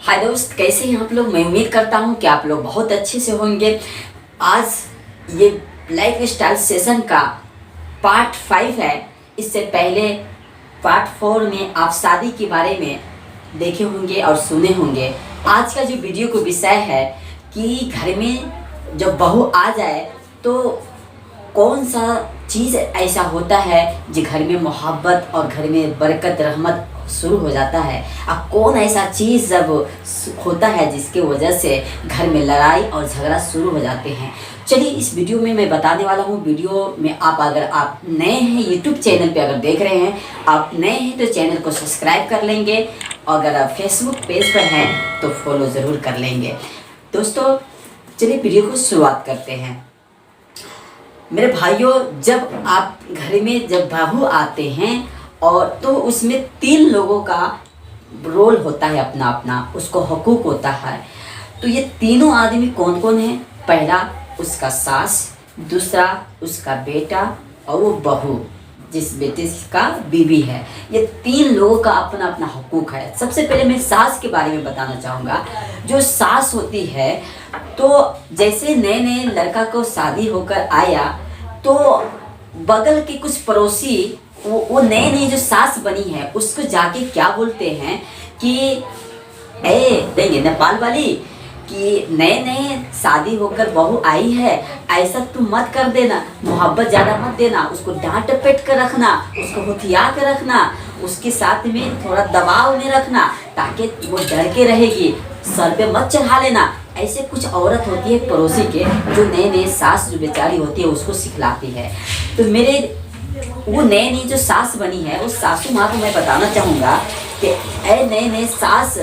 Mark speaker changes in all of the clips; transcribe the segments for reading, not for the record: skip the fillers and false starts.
Speaker 1: हाय दोस्त, कैसे हैं आप लोग। मैं उम्मीद करता हूं कि आप लोग बहुत अच्छे से होंगे। आज ये लाइफ स्टाइल सेशन का पार्ट 5 है। इससे पहले पार्ट 4 में आप शादी के बारे में देखे होंगे और सुने होंगे। आज का जो वीडियो का विषय है कि घर में जब बहू आ जाए तो कौन सा चीज़ ऐसा होता है जो घर में मोहब्बत और घर में बरकत रहमत शुरू हो जाता है। अब कौन ऐसा चीज़ जब होता है जिसके वजह से घर में लड़ाई और झगड़ा शुरू हो जाते हैं। चलिए इस वीडियो में मैं बताने वाला हूँ। वीडियो में अगर आप नए हैं यूट्यूब चैनल पे अगर देख रहे हैं, आप नए हैं तो चैनल को सब्सक्राइब कर लेंगे। अगर आप फेसबुक पेज पर हैं तो फॉलो ज़रूर कर लेंगे। दोस्तों चलिए वीडियो को शुरुआत करते हैं। मेरे भाइयों, जब आप घर में जब बहू आते हैं और तो उसमें 3 लोगों का रोल होता है, अपना अपना उसको हकूक़ होता है। तो ये तीनों आदमी कौन कौन है? पहला उसका सास, दूसरा उसका बेटा और वो बहू जिस बेटे का बीवी है। ये 3 लोगों का अपना अपना हकूक़ है। सबसे पहले मैं सास के बारे में बताना चाहूँगा। जो सास होती है तो जैसे नए नए लड़का को शादी होकर आया तो बगल के कुछ पड़ोसी वो नए नए जो सास बनी है उसको जाके क्या बोलते हैं कि ए देंगे नेपाल वाली कि नए नए शादी होकर बहू आई है, ऐसा तुम मत कर देना, मोहब्बत ज़्यादा मत देना, उसको डांट डपेट कर रखना, उसको हुथिया कर रखना, उसके साथ में थोड़ा दबाव में रखना ताकि वो डर के रहेगी, सर पे मत चढ़ा लेना। ऐसे कुछ औरत होती है पड़ोसी के जो नए नए सास जो बेचारी होती है उसको सिखलाती है। तो मेरे वो नए नई जो सास बनी है उस सासू माँ को मैं बताना चाहूँगा कि ऐ नए नए सास,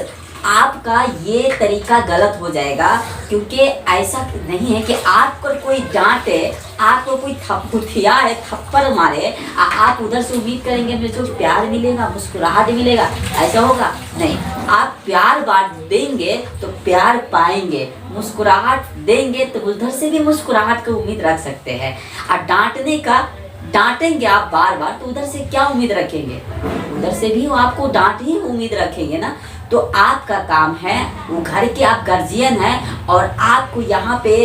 Speaker 1: आपका ये तरीका गलत हो जाएगा। क्योंकि ऐसा नहीं है कि आपको कोई डांटे, आपको कोई थप्पड़िया है थप्पड़ मारे, आप उधर से उम्मीद करेंगे मुझे तो प्यार मिलेगा, मुस्कुराहट मिलेगा। ऐसा होगा नहीं। आप प्यार बांट देंगे तो प्यार पाएंगे, मुस्कुराहट देंगे तो उधर से भी मुस्कुराहट की उम्मीद रख सकते हैं। और डांटने का डांटेंगे आप बार बार तो उधर से क्या उम्मीद रखेंगे? उधर से भी वो आपको डांट ही उम्मीद रखेंगे ना। तो आपका काम है, वो घर के आप गार्जियन हैं और आपको यहाँ पे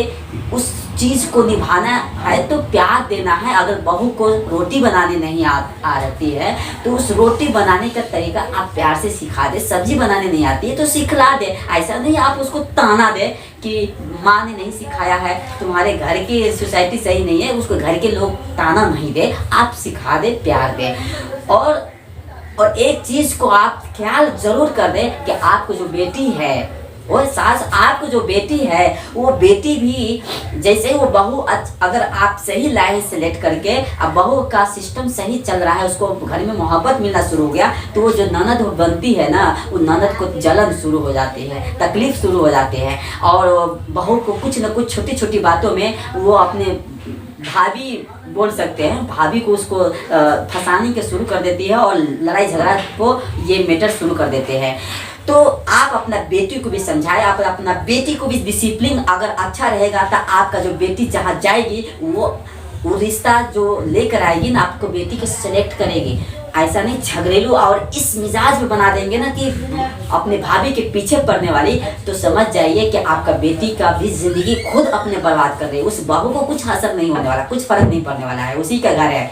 Speaker 1: उस चीज़ को निभाना है तो प्यार देना है। अगर बहू को रोटी बनाने नहीं आती है तो उस रोटी बनाने का तरीका आप प्यार से सिखा दे। सब्जी बनाने नहीं आती है तो सिखला दे। ऐसा नहीं आप उसको ताना दे कि माँ ने नहीं सिखाया है, तुम्हारे घर की सोसाइटी सही नहीं है, उसको घर के लोग ताना नहीं दे, आप सिखा दे, प्यार दे। और एक चीज़ को आप ख्याल जरूर कर दें कि आपको जो बेटी है और सास, आपको जो बेटी है वो बेटी भी जैसे वो बहू अगर आप सही लाइन सेलेक्ट करके अब बहू का सिस्टम सही चल रहा है, उसको घर में मोहब्बत मिलना शुरू हो गया तो वो जो ननद बनती है ना, वो ननद को जलन शुरू हो जाती है, तकलीफ शुरू हो जाती है। और बहू को कुछ न कुछ छोटी छोटी बातों में वो अपने भाभी बोल सकते हैं, भाभी को उसको फंसाने के शुरू कर देती है और लड़ाई झगड़ा को ये मैटर शुरू कर देते हैं। तो आप अपना बेटी को भी समझाएं, आप अपना बेटी को भी डिसिप्लिन अगर अच्छा रहेगा तो आपका जो बेटी जहाँ जाएगी वो रिश्ता जो लेकर आएगी ना, आपको बेटी को सेलेक्ट करेगी। ऐसा नहीं झगड़ेलू और इस मिजाज में बना देंगे ना कि अपने भाभी के पीछे पड़ने वाली, तो समझ जाइए कि आपका बेटी का भी जिंदगी खुद अपने बर्बाद कर रही है। उस बहू को कुछ असर नहीं होने वाला, कुछ फर्क नहीं पड़ने वाला है, उसी का घर है।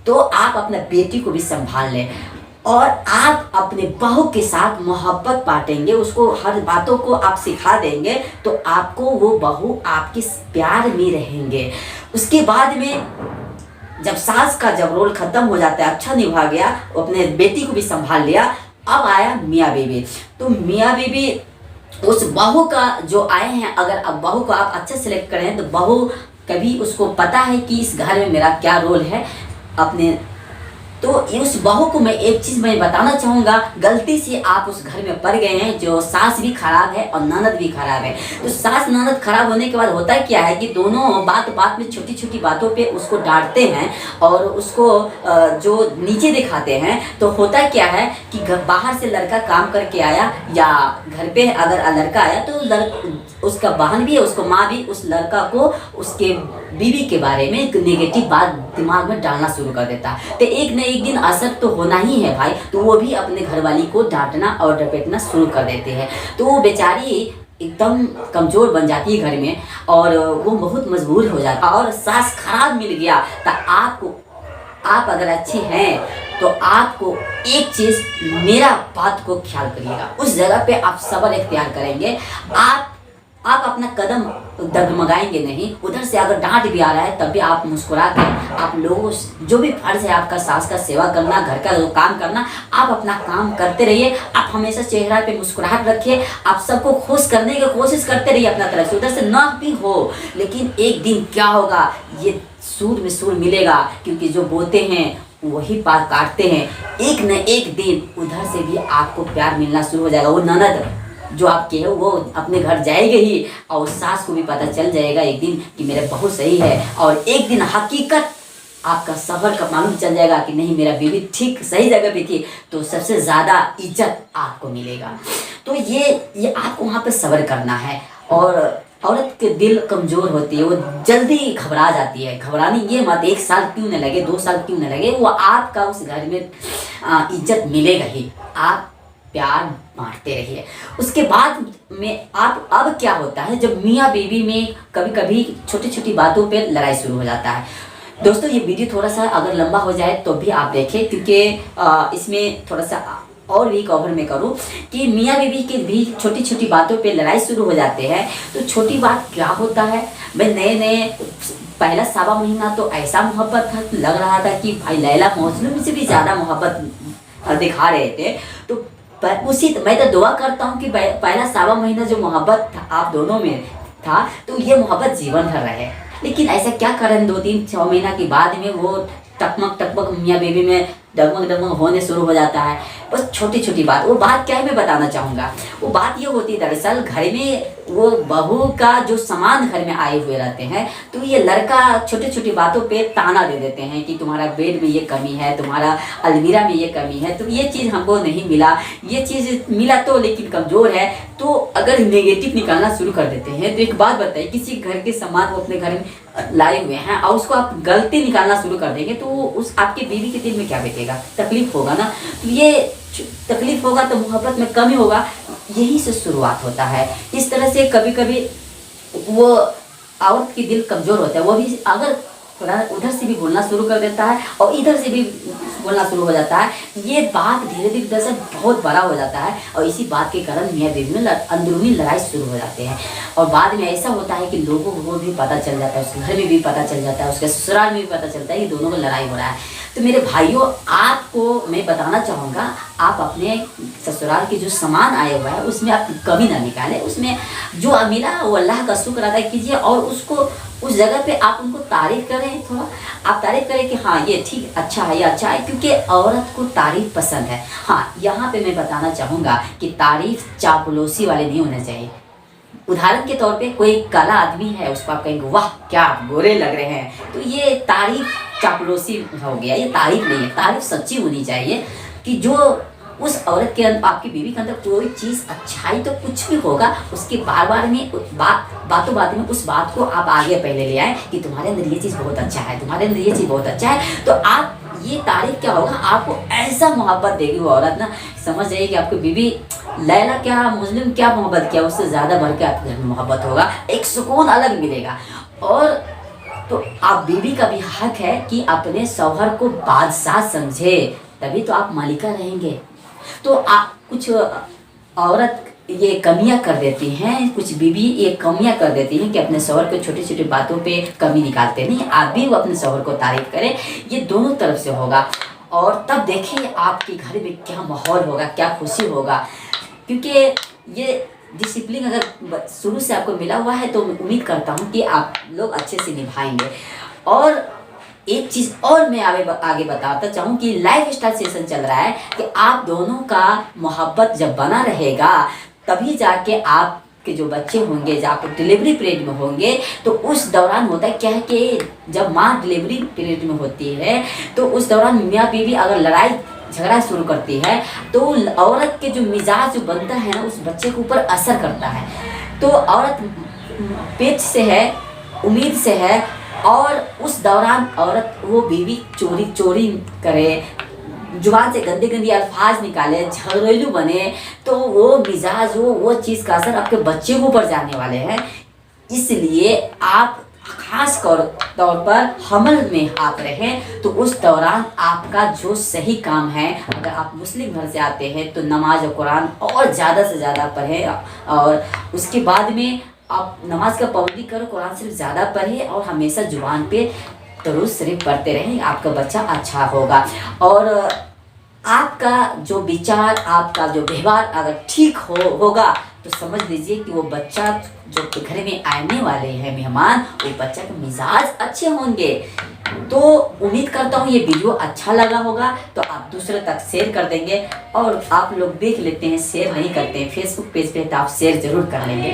Speaker 1: तो आप अपना बेटी को भी संभाल लें और आप अपने बहू के साथ मोहब्बत बांटेंगे, उसको हर बातों को आप सिखा देंगे तो आपको वो बहू आपके प्यार में रहेंगे। उसके बाद में जब सास का जब रोल खत्म हो जाता है, अच्छा निभा गया, अपने बेटी को भी संभाल लिया, अब आया मियाँ बीवी। तो मियाँ बीवी उस बहू का जो आए हैं, अगर अब बहू को आप अच्छा सिलेक्ट करें तो बहू कभी उसको पता है कि इस घर में मेरा क्या रोल है अपने। तो उस बहू को मैं एक चीज़ मैं बताना चाहूँगा, गलती से आप उस घर में पड़ गए हैं जो सास भी खराब है और ननद भी खराब है। तो सास ननद खराब होने के बाद होता क्या है कि दोनों बात बात में छोटी छोटी बातों पे उसको डांटते हैं और उसको जो नीचे दिखाते हैं। तो होता क्या है कि बाहर से लड़का काम करके आया या घर पे अगर लड़का आया तो उसका बहन भी है, उसको माँ भी उस लड़का को उसके बीवी के बारे में एक नेगेटिव बात दिमाग में डालना शुरू कर देता है। तो एक न एक दिन असर तो होना ही है भाई, तो वो भी अपने घरवाली को डांटना और डपेटना शुरू कर देते हैं। तो वो बेचारी एकदम कमज़ोर बन जाती है घर में और वो बहुत मजबूर हो जाता है। और सास खराब मिल गया तो आप अगर अच्छी हैं तो आपको एक चीज़, मेरा बात को ख्याल करिएगा, उस जगह पे आप सब्र इख्तियार करेंगे। आप अपना कदम डगमगाएंगे नहीं। उधर से अगर डांट भी आ रहा है तब भी आप मुस्कुरा के आप लोगों जो भी फर्ज है आपका, सास का सेवा करना, घर का जो काम करना, आप अपना काम करते रहिए। आप हमेशा चेहरा पे मुस्कुराहट रखिए, आप सबको खुश करने की कोशिश करते रहिए अपना तरफ से। उधर से ना भी हो, लेकिन एक दिन क्या होगा, ये सूर में सूर मिलेगा, क्योंकि जो बोते हैं वही पार काटते हैं। एक न एक दिन उधर से भी आपको प्यार मिलना शुरू हो जाएगा। वो ननद जो आपके है वो अपने घर जाएगी ही, और सास को भी पता चल जाएगा एक दिन कि मेरे बहू सही है, और एक दिन हकीकत आपका सबर का मालूम चल जाएगा कि नहीं, मेरा बीवी ठीक सही जगह पे थी, तो सबसे ज़्यादा इज्जत आपको मिलेगा। तो ये आपको वहाँ पे सब्र करना है। और औरत के दिल कमज़ोर होती है, वो जल्दी घबरा जाती है। घबरानी ये मत, 1 साल क्यों न लगे, 2 साल क्यों न लगे, वो आपका उस घर में इज्जत मिलेगा ही। आप प्यार बांटते रहिए। उसके बाद में आप, अब क्या होता है जब मियाँ बीवी में कभी कभी छोटी छोटी बातों पे लड़ाई शुरू हो जाता है। दोस्तों ये वीडियो थोड़ा सा अगर लंबा हो जाए तो भी आप देखें, क्योंकि इसमें थोड़ा सा और भी कवर में करूँ कि मियाँ बीवी के भी छोटी छोटी बातों पे लड़ाई शुरू हो जाते हैं। तो छोटी बात क्या होता है भाई, नए पहला 1.25 महीना तो ऐसा मोहब्बत था, लग रहा था कि भाई लैला मजनू से भी ज़्यादा मोहब्बत दिखा रहे थे। तो उसी मैं तो दुआ करता हूँ कि पहला 1.25 महीना जो मोहब्बत आप दोनों में था, तो ये मोहब्बत जीवन भर रहे। लेकिन ऐसा क्या करें, 2-3-6 महीना के बाद में वो टकमक मियाँ बीवी में डगमग होने शुरू हो जाता है। बस छोटी छोटी बात, वो बात क्या है मैं बताना चाहूँगा। वो बात ये होती है, दरअसल घर में वो बहू का जो सामान घर में आए हुए रहते हैं, तो ये लड़का छोटी छोटी बातों पे ताना दे देते हैं कि तुम्हारा बेड में ये कमी है, तुम्हारा अलमीरा में ये कमी है, तो ये चीज़ हमको नहीं मिला, ये चीज़ मिला तो लेकिन कमज़ोर है। तो अगर नेगेटिव निकालना शुरू कर देते हैं, तो एक बात बताइए, किसी घर के सामान वो अपने घर में लाए हुए हैं और उसको आप गलती निकालना शुरू कर देंगे, तो उस आपके बीवी के दिल में क्या बीतेगा, तकलीफ होगा ना। तो ये तकलीफ होगा तो मोहब्बत में कमी होगा, यही से शुरुआत होता है। इस तरह से कभी कभी वो औरत की दिल कमज़ोर होता है, वो भी अगर थोड़ा उधर से भी बोलना शुरू कर देता है और इधर से भी बोलना शुरू हो जाता है, ये बात धीरे धीरे दरअसल बहुत बड़ा हो जाता है। और इसी बात के कारण मियाँ बीवी में अंदरूनी लड़ाई शुरू हो जाते हैं। और बाद में ऐसा होता है कि लोगों को भी पता चल जाता है, उसके घर में भी पता चल जाता है, उसके ससुराल में भी पता चलता है कि दोनों को लड़ाई हो रहा है। तो मेरे भाइयों, आपको मैं बताना चाहूँगा, आप अपने ससुराल के जो सामान आए हुआ है उसमें आप कमी ना निकालें। उसमें जो मिला वो अल्लाह का शुक्र अदा कीजिए, और उसको उस जगह पे आप उनको तारीफ़ करें। थोड़ा आप तारीफ़ करें कि हाँ ये ठीक, अच्छा है, ये अच्छा है, क्योंकि औरत को तारीफ़ पसंद है। हाँ, यहाँ पे मैं बताना चाहूँगा कि तारीफ़ चापलूसी वाले नहीं होने चाहिए। उदाहरण के तौर पे कोई काला आदमी है, उसको आप कहेंगे वाह क्या आप गोरे लग रहे हैं, तो ये तारीफ़ चापलूसी हो गया, ये तारीफ़ नहीं है। तारीफ़ सच्ची होनी चाहिए कि जो उस औरत के अंदर, आपकी बीवी के अंदर कोई चीज़ अच्छाई तो कुछ भी होगा, उसके बार बार में बातों में उस बात को आप आगे पहले ले आए कि तुम्हारे अंदर ये चीज़ बहुत अच्छा है, तुम्हारे अंदर ये चीज़ बहुत अच्छा है। तो आप ये तारीफ क्या होगा, आपको ऐसा मोहब्बत देगी वो औरत ना, समझ जाइए कि आपकी बीवी लैला क्या मुस्लिम क्या मोहब्बत किया, उससे ज़्यादा बढ़ के आपके घर में मोहब्बत होगा, एक सुकून अलग मिलेगा। और तो आप बीवी का भी हक है कि अपने शौहर को बादशाह समझे, तभी तो आप मालिका रहेंगे। तो आप कुछ औरत ये कमियां कर देती हैं, कुछ बीवी ये कमियां कर देती हैं कि अपने शौहर को छोटी छोटी बातों पे कमी निकालते नहीं। आप भी वो अपने शौहर को तारीफ करें, ये दोनों तरफ से होगा। और तब देखिए आपके घर में क्या माहौल होगा, क्या खुशी होगा, क्योंकि ये डिसिप्लिन अगर शुरू से आपको मिला हुआ है तो उम्मीद करता हूँ कि आप लोग अच्छे से निभाएंगे। और एक चीज़ और मैं आगे बताता चाहूँ कि लाइफ स्टाइल सेशन चल रहा है कि आप दोनों का मोहब्बत जब बना रहेगा तभी जाके आपके जो बच्चे होंगे, जब आप डिलीवरी पीरियड में होंगे, तो उस दौरान होता है क्या है कि जब माँ डिलीवरी पीरियड में होती है तो उस दौरान मियाँ बीवी अगर लड़ाई झगड़ा शुरू करती है तो औरत के जो मिजाज जो बनता है ना, उस बच्चे के ऊपर असर करता है। तो औरत पेट से है, उम्मीद से है, और उस दौरान औरत वो बीवी चोरी चोरी करे, जुबान से गंदे गंदी अल्फाज निकाले, झगड़ेलू बने, तो वो मिजाज वो चीज़ का असर आपके बच्चे के ऊपर जाने वाले हैं। इसलिए आप खास तौर पर हमल में आप रहें तो उस दौरान आपका जो सही काम है, अगर आप मुस्लिम घर से आते हैं तो नमाज और कुरान और ज़्यादा से ज़्यादा पढ़ें, और उसके बाद में आप नमाज का पाबंदी करो, कुरान शरीफ ज़्यादा पढ़िए और हमेशा जुबान पे दरूद शरीफ पढ़ते रहें, आपका बच्चा अच्छा होगा। और आपका जो विचार, आपका जो व्यवहार अगर ठीक होगा तो समझ लीजिए कि वो बच्चा जो घर में आने वाले हैं मेहमान, वो बच्चा के मिजाज अच्छे होंगे। तो उम्मीद करता हूँ ये वीडियो अच्छा लगा होगा तो आप दूसरे तक शेयर कर देंगे। और आप लोग देख लेते हैं शेयर नहीं करते हैं फेसबुक पेज पे, तो आप शेयर जरूर कर लेंगे,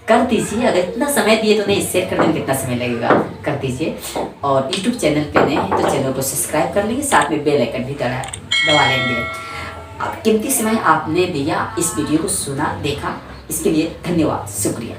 Speaker 1: कर दीजिए। अगर इतना समय दिए तो नहीं, शेयर करने में कितना समय लगेगा, कर दीजिए। और यूट्यूब चैनल पे नए हैं तो चैनल को सब्सक्राइब कर लेंगे, साथ में बेल आइकन भी दबा लेंगे। अब कीमती समय आपने दिया, इस वीडियो को सुना देखा, इसके लिए धन्यवाद, शुक्रिया।